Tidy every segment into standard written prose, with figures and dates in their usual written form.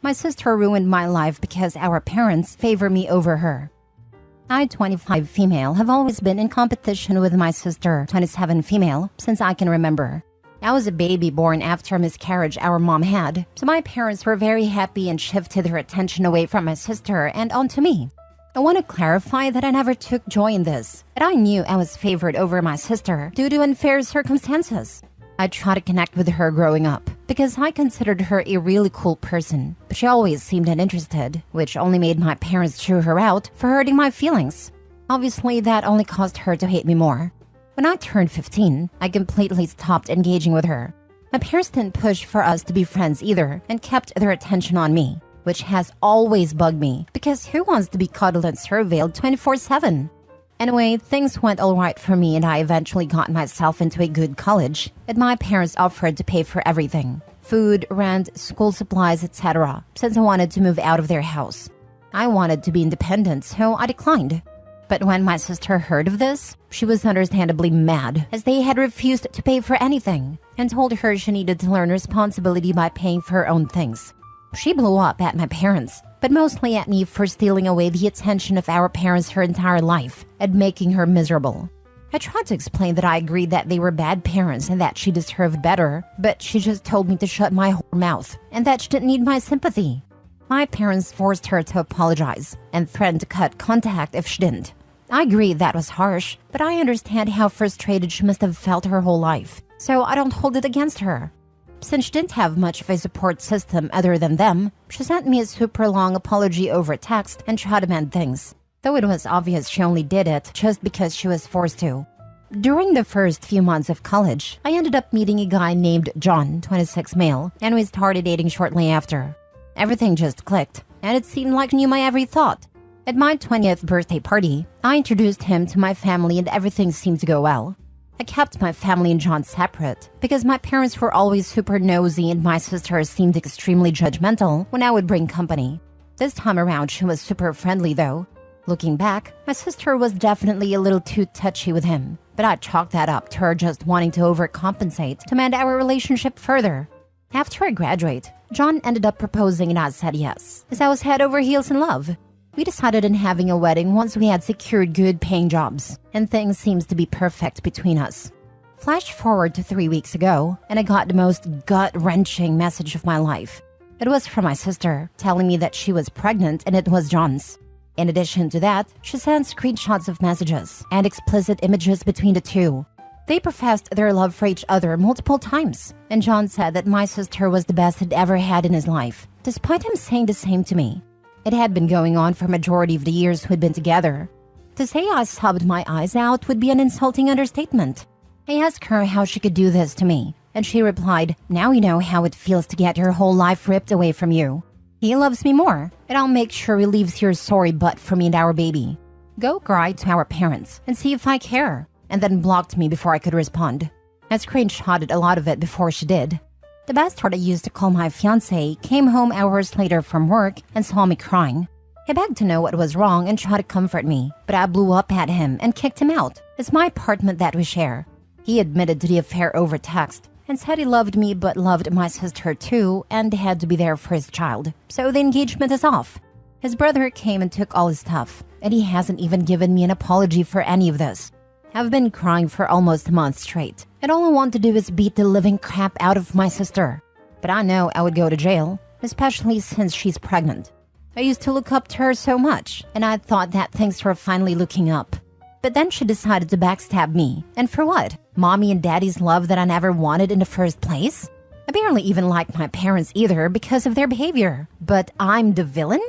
My sister ruined my life because our parents favor me over her. I, 25 female, have always been in competition with my sister, 27 female, since I can remember. I was a baby born after a miscarriage our mom had, so my parents were very happy and shifted their attention away from my sister and onto me. I want to clarify that I never took joy in this, and I knew I was favored over my sister due to unfair circumstances. I tried to connect with her growing up because I considered her a really cool person, but she always seemed uninterested, which only made my parents chew her out for hurting my feelings. Obviously, that only caused her to hate me more. When I turned 15, I completely stopped engaging with her. My parents didn't push for us to be friends either and kept their attention on me, which has always bugged me because who wants to be cuddled and surveilled 24/7? Anyway, things went alright for me and I eventually got myself into a good college, and my parents offered to pay for everything: food, rent, school supplies, etc., since I wanted to move out of their house. I wanted to be independent, so I declined. But when my sister heard of this, she was understandably mad, as they had refused to pay for anything, and told her she needed to learn responsibility by paying for her own things. She blew up at my parents, but mostly at me for stealing away the attention of our parents her entire life and making her miserable. I tried to explain that I agreed that they were bad parents and that she deserved better, but she just told me to shut my whole mouth and that she didn't need my sympathy. My parents forced her to apologize and threatened to cut contact if she didn't. I agree that was harsh, but I understand how frustrated she must have felt her whole life, so I don't hold it against her. Since she didn't have much of a support system other than them, she sent me a super long apology over text and tried to mend things, though it was obvious she only did it just because she was forced to. During the first few months of college, I ended up meeting a guy named John, 26 male, and we started dating shortly after. Everything just clicked, and it seemed like he knew my every thought. At my 20th birthday party, I introduced him to my family and everything seemed to go well. I kept my family and John separate because my parents were always super nosy and my sister seemed extremely judgmental when I would bring company. This time around, she was super friendly though. Looking back, my sister was definitely a little too touchy with him, but I chalked that up to her just wanting to overcompensate to mend our relationship further. After I graduate, John ended up proposing and I said yes, as I was head over heels in love. We decided on having a wedding once we had secured good paying jobs, and things seems to be perfect between us. Flash forward to 3 weeks ago, and I got the most gut-wrenching message of my life. It was from my sister, telling me that she was pregnant and it was John's. In addition to that, she sent screenshots of messages and explicit images between the two. They professed their love for each other multiple times, and John said that my sister was the best he'd ever had in his life, despite him saying the same to me. It had been going on for a majority of the years we'd been together. To say I sobbed my eyes out would be an insulting understatement. I asked her how she could do this to me, and she replied, "Now you know how it feels to get your whole life ripped away from you. He loves me more, and I'll make sure he leaves your sorry butt for me and our baby. Go cry to our parents and see if I care," and then blocked me before I could respond. I screenshotted a lot of it before she did. The best part I used to call my fiancé came home hours later from work and saw me crying. He begged to know what was wrong and tried to comfort me, but I blew up at him and kicked him out. It's my apartment that we share. He admitted to the affair over text and said he loved me but loved my sister too and had to be there for his child, so the engagement is off. His brother came and took all his stuff, and he hasn't even given me an apology for any of this. I've been crying for almost a month straight, and all I want to do is beat the living crap out of my sister. But I know I would go to jail, especially since she's pregnant. I used to look up to her so much, and I thought that things were finally looking up. But then she decided to backstab me, and for what? Mommy and daddy's love that I never wanted in the first place? I barely even liked my parents either because of their behavior. But I'm the villain?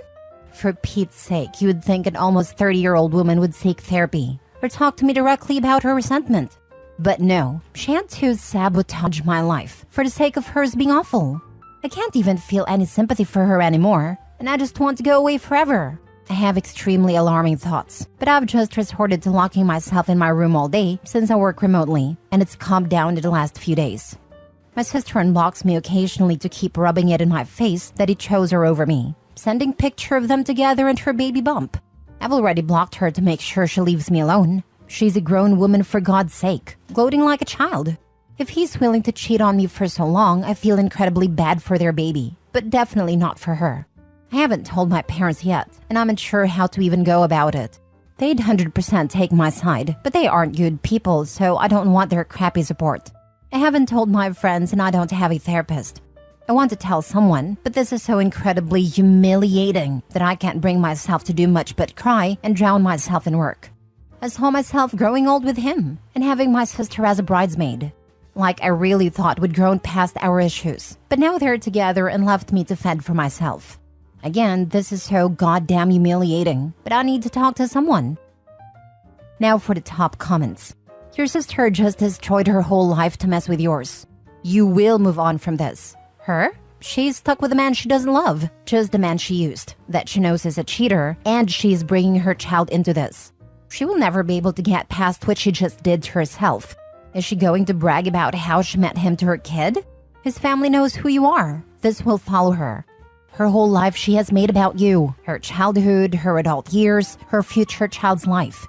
For Pete's sake, you would think an almost 30-year-old woman would seek therapy or talk to me directly about her resentment. But no, she had to sabotage my life for the sake of hers being awful. I can't even feel any sympathy for her anymore, and I just want to go away forever. I have extremely alarming thoughts, but I've just resorted to locking myself in my room all day since I work remotely, and it's calmed down in the last few days. My sister unblocks me occasionally to keep rubbing it in my face that he chose her over me, sending picture of them together and her baby bump. I've already blocked her to make sure she leaves me alone. She's a grown woman for God's sake, gloating like a child. If he's willing to cheat on me for so long, I feel incredibly bad for their baby, but definitely not for her. I haven't told my parents yet, and I'm unsure how to even go about it. They'd 100% take my side, but they aren't good people, so I don't want their crappy support. I haven't told my friends, and I don't have a therapist. I want to tell someone, but this is so incredibly humiliating that I can't bring myself to do much but cry and drown myself in work. I saw myself growing old with him and having my sister as a bridesmaid. Like I really thought we'd grown past our issues, but now they're together and left me to fend for myself. Again, this is so goddamn humiliating, but I need to talk to someone. Now for the top comments. Your sister just destroyed her whole life to mess with yours. You will move on from this. Her? She's stuck with a man she doesn't love, just the man she used, that she knows is a cheater, and she's bringing her child into this. She will never be able to get past what she just did to herself. Is she going to brag about how she met him to her kid? His family knows who you are. This will follow her. Her whole life she has made about you, her childhood, her adult years, her future child's life.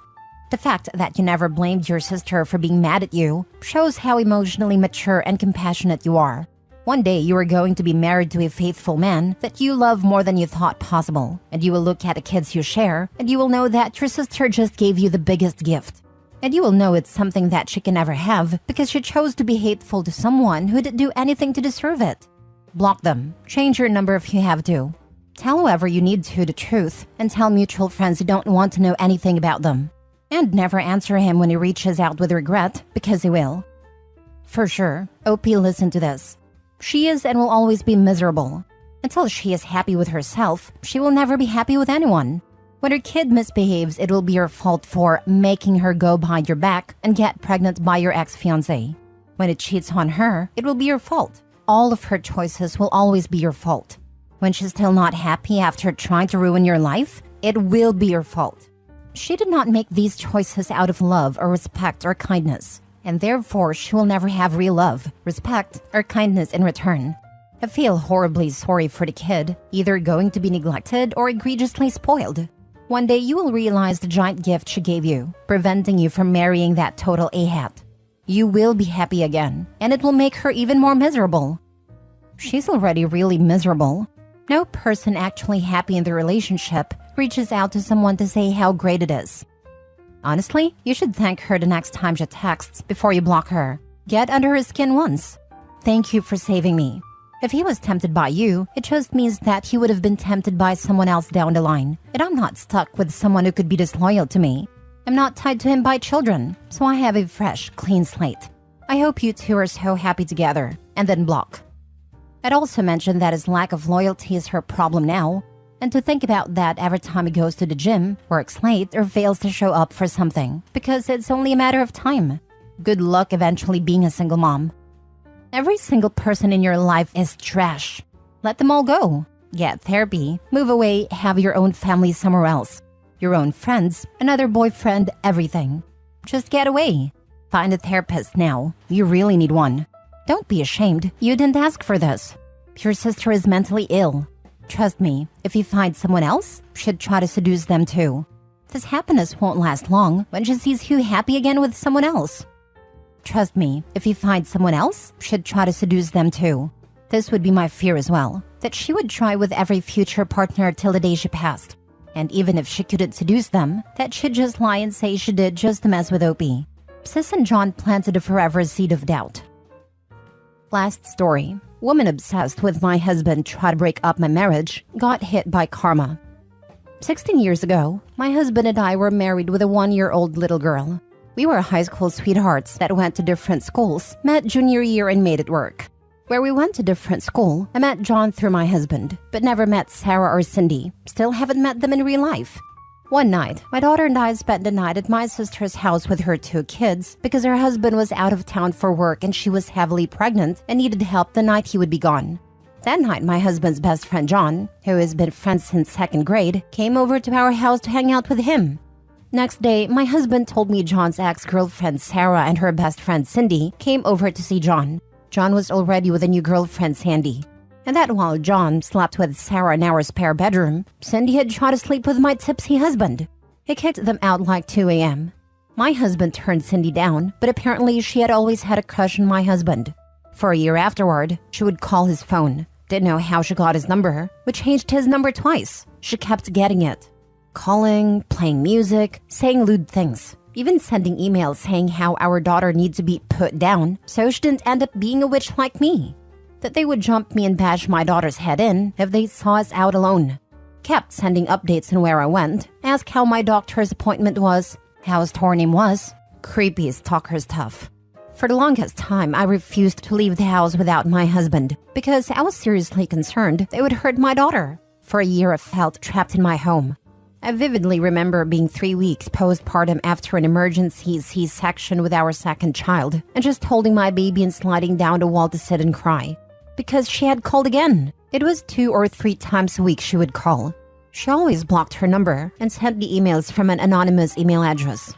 The fact that you never blamed your sister for being mad at you shows how emotionally mature and compassionate you are. One day you are going to be married to a faithful man that you love more than you thought possible, and you will look at the kids you share, and you will know that your sister just gave you the biggest gift. And you will know it's something that she can never have because she chose to be hateful to someone who didn't do anything to deserve it. Block them. Change your number if you have to. Tell whoever you need to the truth, and tell mutual friends who don't want to know anything about them. And never answer him when he reaches out with regret, because he will. For sure, OP, listen to this. She is and will always be miserable. Until she is happy with herself, she will never be happy with anyone. When her kid misbehaves, it will be your fault for making her go behind your back and get pregnant by your ex-fiancé. When it cheats on her, it will be your fault. All of her choices will always be your fault. When she's still not happy after trying to ruin your life, it will be your fault. She did not make these choices out of love or respect or kindness, and therefore she will never have real love, respect, or kindness in return. I feel horribly sorry for the kid, either going to be neglected or egregiously spoiled. One day you will realize the giant gift she gave you, preventing you from marrying that total A-hat. You will be happy again, and it will make her even more miserable. She's already really miserable. No person actually happy in the relationship reaches out to someone to say how great it is. Honestly, you should thank her the next time she texts before you block her. Get under her skin once. Thank you for saving me. If he was tempted by you, it just means that he would have been tempted by someone else down the line, and I'm not stuck with someone who could be disloyal to me. I'm not tied to him by children, so I have a fresh, clean slate. I hope you two are so happy together, and then block. I'd also mention that his lack of loyalty is her problem now, and to think about that every time he goes to the gym, works late, or fails to show up for something, because it's only a matter of time. Good luck eventually being a single mom. Every single person in your life is trash. Let them all go. Get therapy, move away, have your own family somewhere else. Your own friends, another boyfriend, everything. Just get away. Find a therapist now. You really need one. Don't be ashamed. You didn't ask for this. Your sister is mentally ill. Trust me, if you find someone else, she'd try to seduce them too. This happiness won't last long when she sees you happy again with someone else. Trust me, if you find someone else, she'd try to seduce them too. This would be my fear as well, that she would try with every future partner till the day she passed. And even if she couldn't seduce them, that she'd just lie and say she did just to mess with Opie. Sis and John planted a forever seed of doubt. Last story. Woman obsessed with my husband tried to break up my marriage, got hit by karma. 16 years ago, my husband and I were married with a 1-year-old little girl. We were high school sweethearts that went to different schools, met junior year and made it work. Where we went to different school, I met John through my husband, but never met Sarah or Cindy. Still haven't met them in real life. One night, my daughter and I spent the night at my sister's house with her 2 kids because her husband was out of town for work and she was heavily pregnant and needed help the night he would be gone. That night, my husband's best friend John, who has been friends since 2nd grade, came over to our house to hang out with him. Next day, my husband told me John's ex-girlfriend Sarah and her best friend Cindy came over to see John. John was already with a new girlfriend, Sandy. And that while John slept with Sarah in our spare bedroom, Cindy had tried to sleep with my tipsy husband. He kicked them out like 2 a.m. My husband turned Cindy down, but apparently she had always had a crush on my husband. For a year afterward, she would call his phone, Didn't know how she got his number. We changed his number twice. She kept getting it. Calling, playing music, saying lewd things. Even sending emails saying how our daughter needs to be put down so she didn't end up being a witch like me. That they would jump me and bash my daughter's head in if they saw us out alone. Kept sending updates on where I went, asked how my doctor's appointment was, how his tour name was. Creepy stalker stuff. For the longest time, I refused to leave the house without my husband because I was seriously concerned they would hurt my daughter. For a year I felt trapped in my home. I vividly remember being 3 weeks postpartum after an emergency C-section with our second child and just holding my baby and sliding down the wall to sit and cry. Because she had called again. It was 2 or 3 times a week she would call. She always blocked her number and sent the emails from an anonymous email address.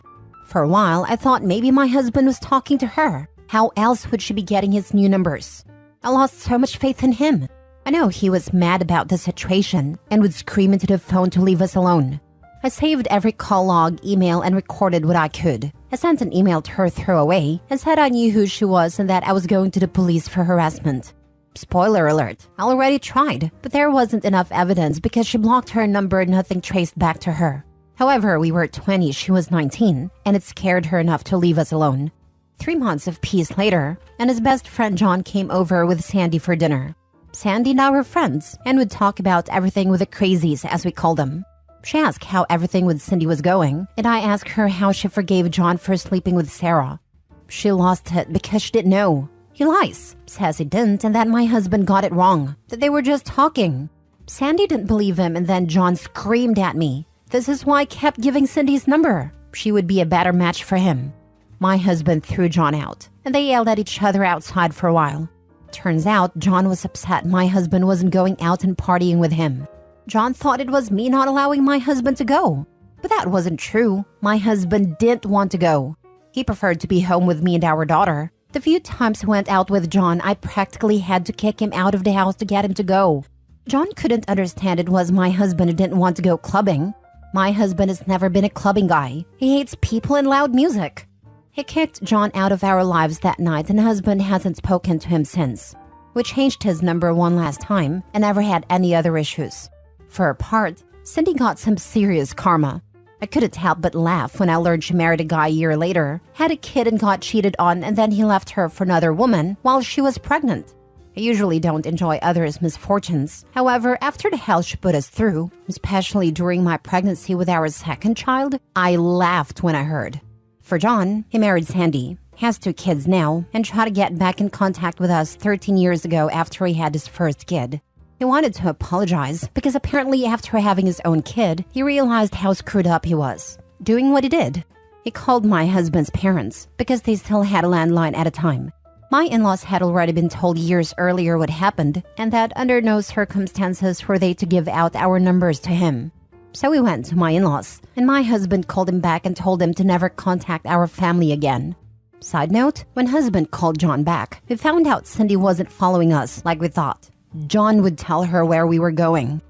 For a while, I thought maybe my husband was talking to her. How else would she be getting his new numbers? I lost so much faith in him. I know he was mad about the situation and would scream into the phone to leave us alone. I saved every call log, email, and recorded what I could. I sent an email to her throwaway and said I knew who she was and that I was going to the police for harassment. Spoiler alert, I already tried, but there wasn't enough evidence because she blocked her number and nothing traced back to her. However, we were 20, she was 19, and it scared her enough to leave us alone. 3 months of peace later, and his best friend John came over with Sandy for dinner. Sandy and I were friends, and would talk about everything with the crazies, as we called them. She asked how everything with Cindy was going, and I asked her how she forgave John for sleeping with Sarah. She lost it because she didn't know. He lies, says he didn't, and that my husband got it wrong, that they were just talking. Sandy didn't believe him, and then John screamed at me. This is why I kept giving Cindy's number. She would be a better match for him. My husband threw John out, and they yelled at each other outside for a while. Turns out, John was upset my husband wasn't going out and partying with him. John thought it was me not allowing my husband to go. But that wasn't true. My husband didn't want to go. He preferred to be home with me and our daughter. The few times I went out with John, I practically had to kick him out of the house to get him to go. John couldn't understand it was my husband who didn't want to go clubbing. My husband has never been a clubbing guy. He hates people and loud music. He kicked John out of our lives that night and husband hasn't spoken to him since. We changed his number one last time and never had any other issues. For her part, Cindy got some serious karma. I couldn't help but laugh when I learned she married a guy a year later, had a kid and got cheated on, and then he left her for another woman while she was pregnant. I usually don't enjoy others' misfortunes. However, after the hell she put us through, especially during my pregnancy with our second child, I laughed when I heard. For John, he married Sandy, has 2 kids now, and tried to get back in contact with us 13 years ago after he had his first kid. He wanted to apologize because apparently after having his own kid, he realized how screwed up he was, doing what he did. He called my husband's parents because they still had a landline at a time. My in-laws had already been told years earlier what happened and that under no circumstances were they to give out our numbers to him. So we went to my in-laws, and my husband called him back and told him to never contact our family again. Side note, when husband called John back, we found out Cindy wasn't following us like we thought. John would tell her where we were going.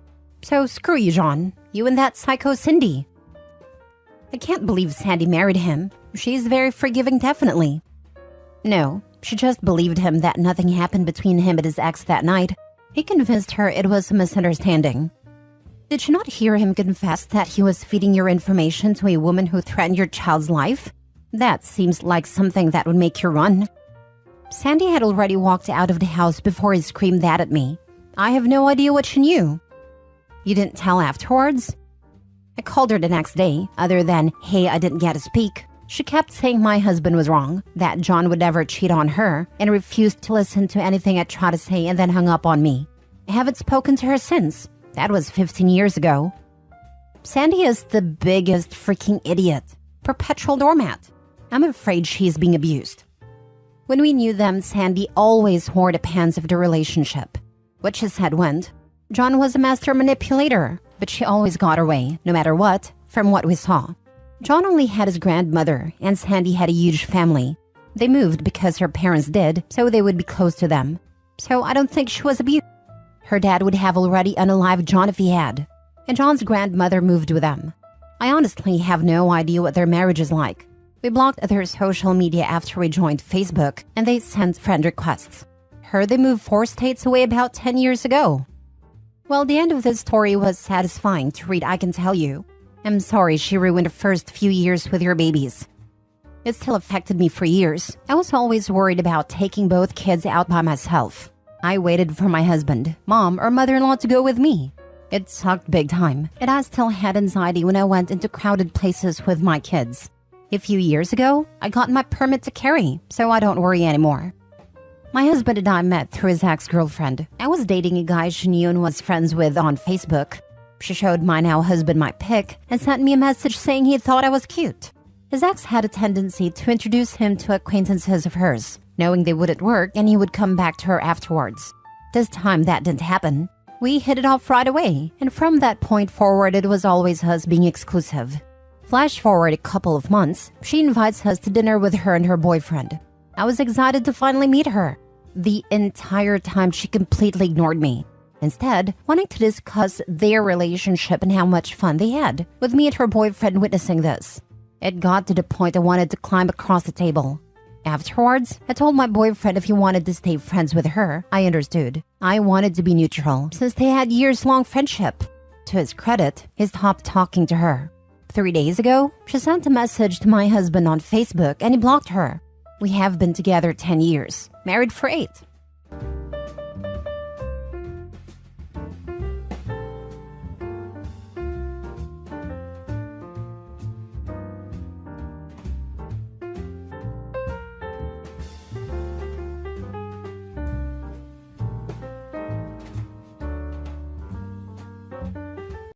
So screw you, John. You and that psycho Cindy. I can't believe Sandy married him. She's very forgiving, definitely. No, she just believed him that nothing happened between him and his ex that night. He convinced her it was a misunderstanding. Did you not hear him confess that he was feeding your information to a woman who threatened your child's life? That seems like something that would make you run. Sandy had already walked out of the house before he screamed that at me. I have no idea what she knew. You didn't tell afterwards? I called her the next day, other than, hey, I didn't get to speak. She kept saying my husband was wrong, that John would never cheat on her, and refused to listen to anything I tried to say and then hung up on me. I haven't spoken to her since. That was 15 years ago. Sandy is the biggest freaking idiot. Perpetual doormat. I'm afraid she's being abused. When we knew them, Sandy always wore the pants of the relationship. What she said went. John was a master manipulator, but she always got her way, no matter what, from what we saw. John only had his grandmother, and Sandy had a huge family. They moved because her parents did, so they would be close to them. So I don't think she was abused. Her dad would have already unalived John if he had. And John's grandmother moved with them. I honestly have no idea what their marriage is like. We blocked their social media after we joined Facebook, and they sent friend requests. her they moved 4 states away about 10 years ago. Well, the end of this story was satisfying to read, I can tell you. I'm sorry she ruined the first few years with your babies. It still affected me for years. I was always worried about taking both kids out by myself. I waited for my husband, mom, or mother-in-law to go with me. It sucked big time, and I still had anxiety when I went into crowded places with my kids. A few years ago, I got my permit to carry, so I don't worry anymore. My husband and I met through his ex-girlfriend. I was dating a guy she knew and was friends with on Facebook. She showed my now husband my pic and sent me a message saying he thought I was cute. His ex had a tendency to introduce him to acquaintances of hers, knowing they wouldn't work and he would come back to her afterwards. This time that didn't happen. We hit it off right away, and from that point forward it was always us being exclusive. Flash forward a couple of months, she invites us to dinner with her and her boyfriend. I was excited to finally meet her. The entire time she completely ignored me, instead wanting to discuss their relationship and how much fun they had, with me and her boyfriend witnessing this. It got to the point I wanted to climb across the table. Afterwards, I told my boyfriend if he wanted to stay friends with her, I understood. I wanted to be neutral, since they had years-long friendship. To his credit, he stopped talking to her. 3 days ago, she sent a message to my husband on Facebook and he blocked her. We have been together 10 years, married for 8.